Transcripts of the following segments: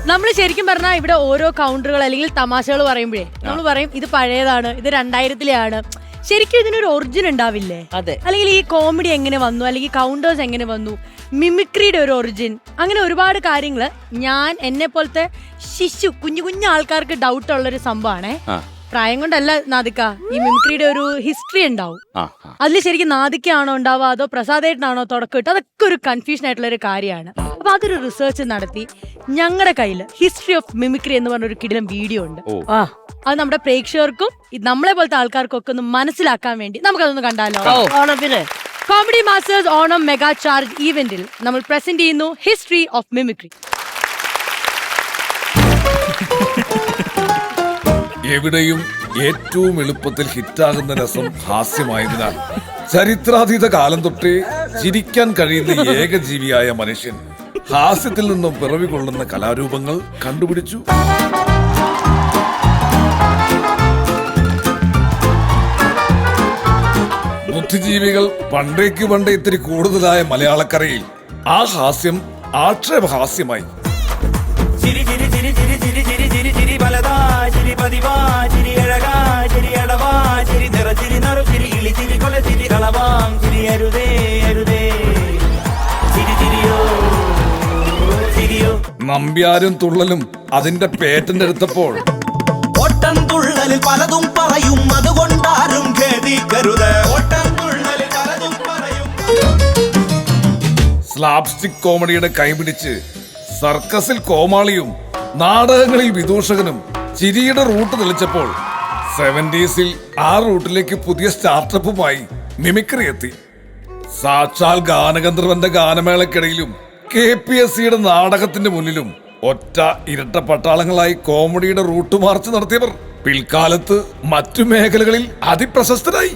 നമ്മൾ ശരിക്കും പറഞ്ഞാൽ ഇവിടെ ഓരോ കൗണ്ടറുകൾ അല്ലെങ്കിൽ തമാശകൾ പറയുമ്പോഴേ നമ്മൾ പറയും ഇത് പഴയതാണ്, ഇത് 2000-ലെയാണ്. ശരിക്കും ഇതിനൊരു ഒറിജിൻ ഉണ്ടാവില്ലേ? അതെ. അല്ലെങ്കിൽ ഈ കോമഡി എങ്ങനെ വന്നു, അല്ലെങ്കിൽ കൗണ്ടേഴ്സ് എങ്ങനെ വന്നു, മിമിക്രിയുടെ ഒരു ഒറിജിൻ, അങ്ങനെ ഒരുപാട് കാര്യങ്ങള് ഞാൻ എന്നെ പോലത്തെ കുഞ്ഞു കുഞ്ഞു ആൾക്കാർക്ക് ഡൗട്ട് ഉള്ളൊരു സംഭവമാണേ. പ്രായം കൊണ്ടല്ല നാദിക്ക, ഈ മിമിക്രിയുടെ ഒരു ഹിസ്റ്ററി ഉണ്ടാവും. അതിൽ ശരിക്കും നാദിക്കാണോ ഉണ്ടാവുക അതോ പ്രസാദേട്ടനാണോ തുടക്കം ഇട്ട്, അതൊക്കെ ഒരു കൺഫ്യൂഷൻ ആയിട്ടുള്ള ഒരു കാര്യമാണ്. അപ്പൊ അതൊരു റിസർച്ച് നടത്തി ഞങ്ങളുടെ കയ്യില് ഹിസ്റ്ററി ഓഫ് മിമിക്രി എന്ന് പറഞ്ഞൊരു കിടിലം വീഡിയോ ഉണ്ട്. അത് നമ്മുടെ പ്രേക്ഷകർക്കും നമ്മളെ പോലത്തെ ആൾക്കാർക്കും ഒക്കെ ഒന്ന് മനസ്സിലാക്കാൻ വേണ്ടി നമുക്കതൊന്ന് കണ്ടാലോ? ഓണത്തിന് comedy masters Onam mega charge ഈവന്റിൽ നമ്മൾ പ്രസന്റ് ചെയ്യുന്നു ഹിസ്റ്ററി ഓഫ് മിമിക്രി. എവിടെയും ഏറ്റവും എളുപ്പത്തിൽ ഹിറ്റാകുന്ന രസം ഹാസ്യമായതിനാൽ ചരിത്രാതീത കാലം തൊട്ടേ ചിരിക്കാൻ കഴിയുന്ന ഏകജീവിയായ മനുഷ്യൻ ഹാസ്യത്തിൽ നിന്നും പിറവി കൊള്ളുന്ന കലാരൂപങ്ങൾ കണ്ടുപിടിച്ചു. ബുദ്ധിജീവികൾ പണ്ടേക്ക് പണ്ടേ ഇത്തിരി കൂടുതലായ മലയാളക്കരയിൽ ആ ഹാസ്യം ആക്ഷേപഹാസ്യമായി. നമ്പ്യാരും തുള്ളലും അതിന്റെ പേറ്റന്റ് എടുത്തപ്പോൾ ഓട്ടം തുള്ളലിൽ പലതും പറയും, അതുകൊണ്ടാരും ഖേദിക്കരുത്. ഓട്ടം തുള്ളലിൽ പലതും പറയും. സ്ലാപ്സ്റ്റിക് കോമഡിയുടെ കൈപിടിച്ച് സർക്കസിൽ കോമാളിയും നാടകങ്ങളിൽ വിദൂഷകനും ചിരിയുടെ റൂട്ട് തെളിച്ചപ്പോൾ 70s ആ റൂട്ടിലേക്ക് പുതിയ സ്റ്റാർട്ടപ്പുമായി മിമിക്രി എത്തി. സാക്ഷാൽ ഗാനഗന്ധർവന്റെ ഗാനമേളക്കിടയിലും KPSCയുടെ നാടകത്തിന്റെ മുന്നിലും ഒറ്റ ഇരട്ട പട്ടാളങ്ങളായി കോമഡിയുടെ റൂട്ട് മാർച്ച് നടത്തിയവർ പിൽക്കാലത്ത് മറ്റു മേഖലകളിൽ അതിപ്രശസ്തരായി.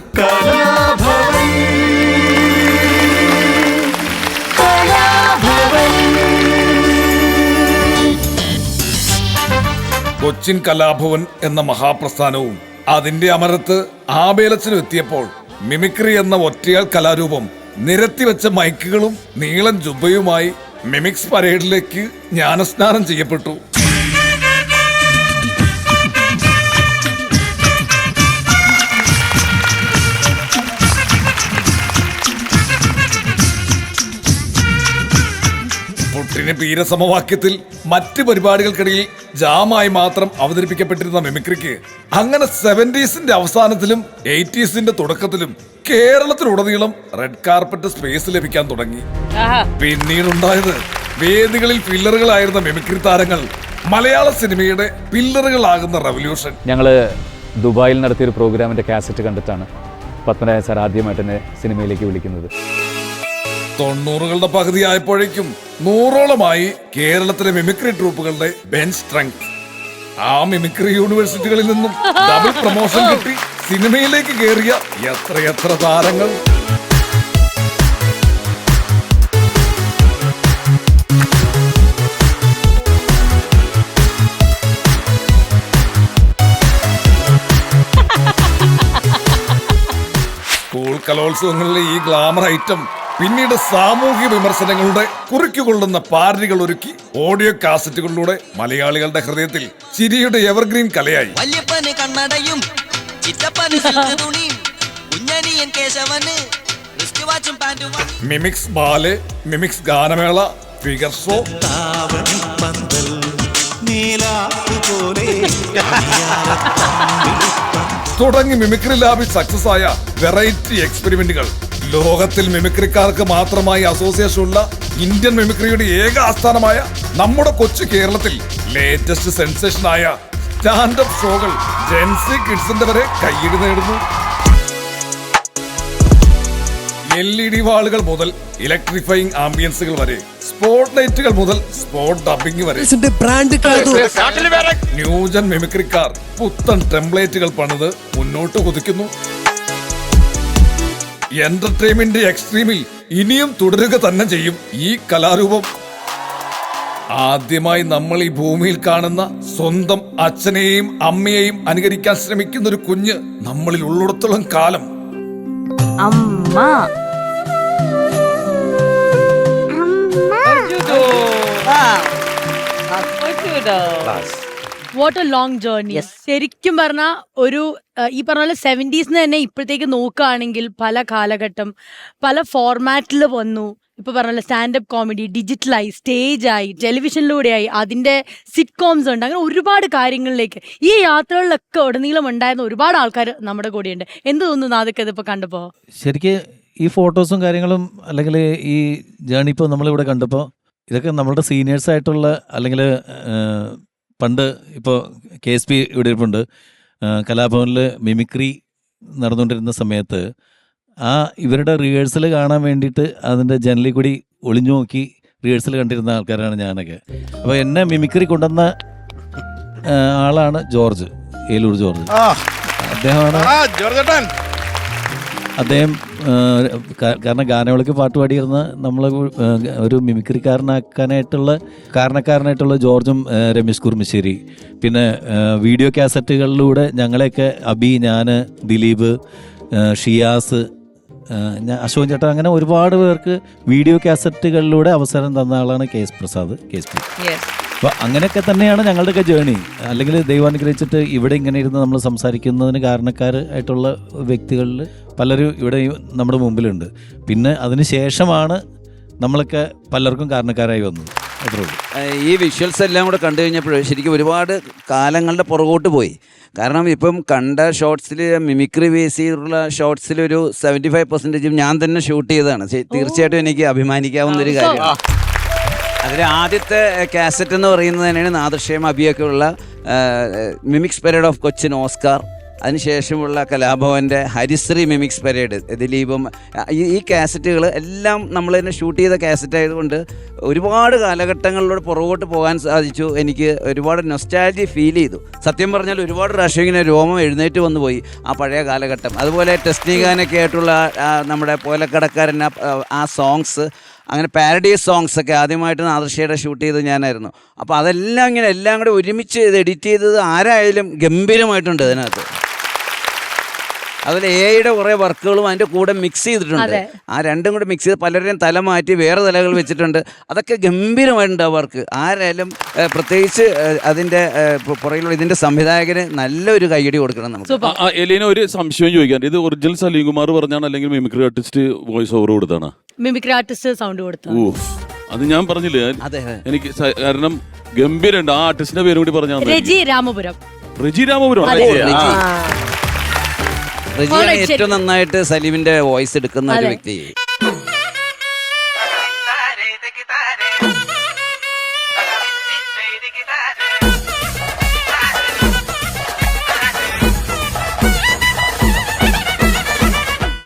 കൊച്ചിൻ കലാഭവൻ എന്ന മഹാപ്രസ്ഥാനവും അതിന്റെ അമരത്ത് ആബേലച്ചനും എത്തിയപ്പോൾ മിമിക്രി എന്ന ഒറ്റയാൾ കലാരൂപം നിരത്തിവെച്ച മൈക്കുകളും നീളൻ ജുബയുമായി മിമിക്സ് പരേഡിലേക്ക് ജ്ഞാനസ്നാനം ചെയ്യപ്പെട്ടു. പുട്ടിന് പീരസമവാക്യത്തിൽ മറ്റ് പരിപാടികൾക്കിടയിൽ ജാമായി മാത്രം അവതരിപ്പിക്കപ്പെട്ടിരുന്ന മിമിക്രിക്ക് അങ്ങനെ 70s അവസാനത്തിലും 80s തുടക്കത്തിലും കേരളത്തിലുടനീളം റെഡ് കാർപ്പറ്റ് സ്പേസ് ലഭിക്കാൻ തുടങ്ങി. പിന്നീടുണ്ടായത് വേദികളിൽ പില്ലറുകളായിരുന്ന മിമിക്രി താരങ്ങൾ മലയാള സിനിമയുടെ പില്ലറുകളാകുന്ന റവല്യൂഷൻ. ഞങ്ങള് ദുബായിൽ നടത്തിയൊരു പ്രോഗ്രാമിന്റെ കാസറ്റ് കണ്ടിട്ടാണ് പത്മനാഭൻ സാർ ആദ്യമായിട്ട് എന്നെ സിനിമയിലേക്ക് വിളിക്കുന്നത്. 90കളുടെ പകുതിയായപ്പോഴേക്കും 100ഓളമായി കേരളത്തിലെ മിമിക്രി ട്രൂപ്പുകളുടെ ബെഞ്ച് സ്ട്രെങ്ത്. ആ മിമിക്രി യൂണിവേഴ്സിറ്റികളിൽ നിന്നും ഡബിൾ പ്രൊമോഷൻ കിട്ടി സിനിമയിലേക്ക് കയറിയ എത്രയെത്ര താരങ്ങൾ. സ്കൂൾ കലോത്സവങ്ങളിലെ ഈ ഗ്ലാമർ ഐറ്റം പിന്നീട് സാമൂഹിക വിമർശനങ്ങളുടെ കുറിക്കുകൊള്ളുന്ന പാരഡികൾ ഒരുക്കി ഓഡിയോ കാസറ്റുകളിലൂടെ മലയാളികളുടെ ഹൃദയത്തിൽ ചിരിയുടെ എവർഗ്രീൻ കലയായി. മിമിക്സ് ബാല്, മിമിക്സ് ഗാനമേള, ഫിഗർ ഷോ തുടങ്ങി മിമിക്രി ലാബിൽ സക്സസ് ആയ വെറൈറ്റി എക്സ്പെരിമെന്റുകൾ. ലോകത്തിൽ മിമിക്രിക്കാർക്ക് മാത്രമായി അസോസിയേഷൻ ഉള്ള ഇന്ത്യൻ മിമിക്രിയുടെ ഏക ആസ്ഥാനമായ നമ്മുടെ കൊച്ചു കേരളത്തിൽ ലേറ്റസ്റ്റ് സെൻസേഷനായ സ്റ്റാൻഡപ്പ് ഷോകൾ ജെൻസി കിഡ്സിന്റെ വരെ കയ്യടി നേടുന്നു. LED വാളുകൾ മുതൽ ഇലക്ട്രിഫൈയിങ് ആംബിയൻസുകൾ വരെ, സ്പോട്ട് ലൈറ്റുകൾ മുതൽ സ്പോട്ട് ഡബിംഗ് വരെ ന്യൂജൻ മിമിക്രിക്കാർ പുത്തൻ ടെംപ്ലേറ്റുകൾ പണിത് മുന്നോട്ട് കുതിക്കുന്നു. എന്റർടൈൻമെന്റ് എക്സ്ട്രീമിൽ ഇനിയും തുടരുക തന്നെ ചെയ്യും ഈ കലാരൂപം. ആദ്യമായി നമ്മൾ ഈ ഭൂമിയിൽ കാണുന്ന സ്വന്തം അച്ഛനെയും അമ്മയെയും അനുകരിക്കാൻ ശ്രമിക്കുന്ന ഒരു കുഞ്ഞ് നമ്മളിൽ ഉള്ളിടത്തോളം കാലം അമ്മ വാട്ട് എ ലോങ് ജേർണി. ശരിക്കും പറഞ്ഞാൽ ഒരു ഈ പറഞ്ഞ പോലെ 70s തന്നെ ഇപ്പോഴത്തേക്ക് നോക്കുകയാണെങ്കിൽ പല കാലഘട്ടം പല ഫോർമാറ്റിൽ വന്നു. ഇപ്പൊ പറഞ്ഞ സ്റ്റാൻഡപ്പ് കോമഡി ഡിജിറ്റലായി, സ്റ്റേജായി, ടെലിവിഷനിലൂടെയായി, അതിന്റെ സിറ്റ്കോംസ് ഉണ്ട്. അങ്ങനെ ഒരുപാട് കാര്യങ്ങളിലേക്ക് ഈ യാത്രകളിലൊക്കെ ഉടനീളം ഉണ്ടായിരുന്ന ഒരുപാട് ആൾക്കാർ നമ്മുടെ കൂടെയുണ്ട്. എന്ത് തോന്നുന്നു അതൊക്കെ ഇതിപ്പോ കണ്ടപ്പോ? ശരിക്ക് ഈ ഫോട്ടോസും കാര്യങ്ങളും അല്ലെങ്കിൽ ഈ ജേണി ഇപ്പോൾ നമ്മളിവിടെ കണ്ടപ്പോൾ ഇതൊക്കെ നമ്മളുടെ സീനിയേഴ്സായിട്ടുള്ള അല്ലെങ്കിൽ പണ്ട് ഇപ്പോൾ KSP ഇവിടെ ഇരിപ്പുണ്ട്. കലാഭവനിൽ മിമിക്രി നടന്നുകൊണ്ടിരുന്ന സമയത്ത് ഇവരുടെ റിഹേഴ്സൽ കാണാൻ വേണ്ടിയിട്ട് അതിൻ്റെ ജനലിൽ കൂടി ഒളിഞ്ഞു നോക്കി റിഹേഴ്സൽ കണ്ടിരുന്ന ആൾക്കാരാണ് ഞാനൊക്കെ. അപ്പോൾ എന്നെ മിമിക്രി കൊണ്ടുവന്ന ആളാണ് ജോർജ്, ഏലൂർ ജോർജ്. അദ്ദേഹം കാരണം ഗാനവിളക്ക് പാട്ട് പാടിയിരുന്ന നമ്മളെ ഒരു കാരണക്കാരനായിട്ടുള്ള ജോർജും രമേശ് കുറുമശ്ശേരി. പിന്നെ വീഡിയോ കാസറ്റുകളിലൂടെ ഞങ്ങളെയൊക്കെ ഞാൻ, ദിലീപ്, ഷിയാസ്, അശോകൻ ചേട്ടൻ, അങ്ങനെ ഒരുപാട് പേർക്ക് വീഡിയോ കാസറ്റുകളിലൂടെ അവസരം തന്ന ആളാണ് KS പ്രസാദ്, KSP. അപ്പോൾ അങ്ങനെയൊക്കെ തന്നെയാണ് ഞങ്ങളുടെയൊക്കെ ജേണി. അല്ലെങ്കിൽ ദൈവാനുഗ്രഹിച്ചിട്ട് ഇവിടെ ഇങ്ങനെ ഇരുന്ന് നമ്മൾ സംസാരിക്കുന്നതിന് കാരണക്കാരായിട്ടുള്ള വ്യക്തികളിൽ പലരും ഇവിടെ നമ്മുടെ മുമ്പിലുണ്ട്. പിന്നെ അതിന് ശേഷമാണ് നമ്മളൊക്കെ പലർക്കും കാരണക്കാരായി വന്നത്. അത്രേ ഉള്ളൂ. ഈ വിഷ്വൽസ് എല്ലാം കൂടെ കണ്ടു കഴിഞ്ഞപ്പോൾ ശരിക്കും ഒരുപാട് കാലങ്ങളുടെ പുറകോട്ട് പോയി. കാരണം ഇപ്പം കണ്ട ഷോർട്സിൽ മിമിക്രി ബേസ് ചെയ്തിട്ടുള്ള ഷോർട്സിലൊരു 75% ഞാൻ തന്നെ ഷൂട്ട് ചെയ്തതാണ്. തീർച്ചയായിട്ടും എനിക്ക് അഭിമാനിക്കാവുന്നൊരു കാര്യമാണ്. അതിൽ ആദ്യത്തെ കാസറ്റ് എന്ന് പറയുന്നത് തന്നെയാണ് നാദൃശ്യം അഭിയൊക്കെ ഉള്ള mimics parade of Cochin Oscar. അതിനുശേഷമുള്ള കലാഭവൻ്റെ ഹരിശ്രീ മിമിക്സ് പരേഡ്, ദിലീപും. ഈ കാസറ്റുകൾ എല്ലാം നമ്മൾ തന്നെ ഷൂട്ട് ചെയ്ത കാസറ്റ് ആയതുകൊണ്ട് ഒരുപാട് കാലഘട്ടങ്ങളിലൂടെ പുറകോട്ട് പോകാൻ സാധിച്ചു. എനിക്ക് ഒരുപാട് നൊസ്റ്റാൾജി ഫീൽ ചെയ്തു. സത്യം പറഞ്ഞാൽ ഒരുപാട് പ്രാവശ്യം ഇങ്ങനെ രോമം എഴുന്നേറ്റ് വന്നു പോയി ആ പഴയ കാലഘട്ടം. അതുപോലെ ടെസ്റ്റിഗാനൊക്കെ ആയിട്ടുള്ള നമ്മുടെ പോലക്കടക്കാരൻ ആ സോങ്സ്, അങ്ങനെ പാരഡൈസ് സോങ്സ് ഒക്കെ ആദ്യമായിട്ട് നാദൃശ്യയുടെ ഷൂട്ട് ചെയ്ത് ഞാനായിരുന്നു. അപ്പോൾ അതെല്ലാം ഇങ്ങനെ എല്ലാം കൂടെ ഒരുമിച്ച് ഇത് എഡിറ്റ് ചെയ്തത് ആരായാലും ഗംഭീരമായിട്ടുണ്ട് അതിനകത്ത്. അതുപോലെ AI കുറേ വർക്കുകളും അതിൻ്റെ കൂടെ മിക്സ് ചെയ്തിട്ടുണ്ട്. ആ രണ്ടും കൂടെ മിക്സ് ചെയ്ത് പലരുടെയും തല മാറ്റി വേറെ തലകൾ വെച്ചിട്ടുണ്ട്. അതൊക്കെ ഗംഭീരമായിട്ടുണ്ട് ആ വർക്ക്. ആരായാലും പ്രത്യേകിച്ച് അതിൻ്റെ പുറകിലുള്ള ഇതിൻ്റെ സംവിധായകന് നല്ലൊരു കൈയടി കൊടുക്കണം നമുക്ക്. എലീന, ഒരു സംശയം ചോദിക്കാൻ, ഇത് ഒറിജിനൽ സലീം കുമാർ പറഞ്ഞാണ് അല്ലെങ്കിൽ മിമിക്രി ആർട്ടിസ്റ്റ് വോയിസ് ഓവർ കൊടുത്താണ്? മിമിക്രി ആർട്ടിസ്റ്റ് സൗണ്ട് കൊടുത്തു. അത് ഞാൻ പറഞ്ഞില്ലേ, എനിക്ക് കാരണം ഗംഭീരമുണ്ട്. ആ ആർട്ടിസ്റ്റിന്റെ പേര് കൂടി പറഞ്ഞാൽ റെജി രാമപുരം. റെജിയാണ് ഏറ്റവും നന്നായിട്ട് സലീമിന്റെ വോയിസ് എടുക്കുന്ന ഒരു വ്യക്തി.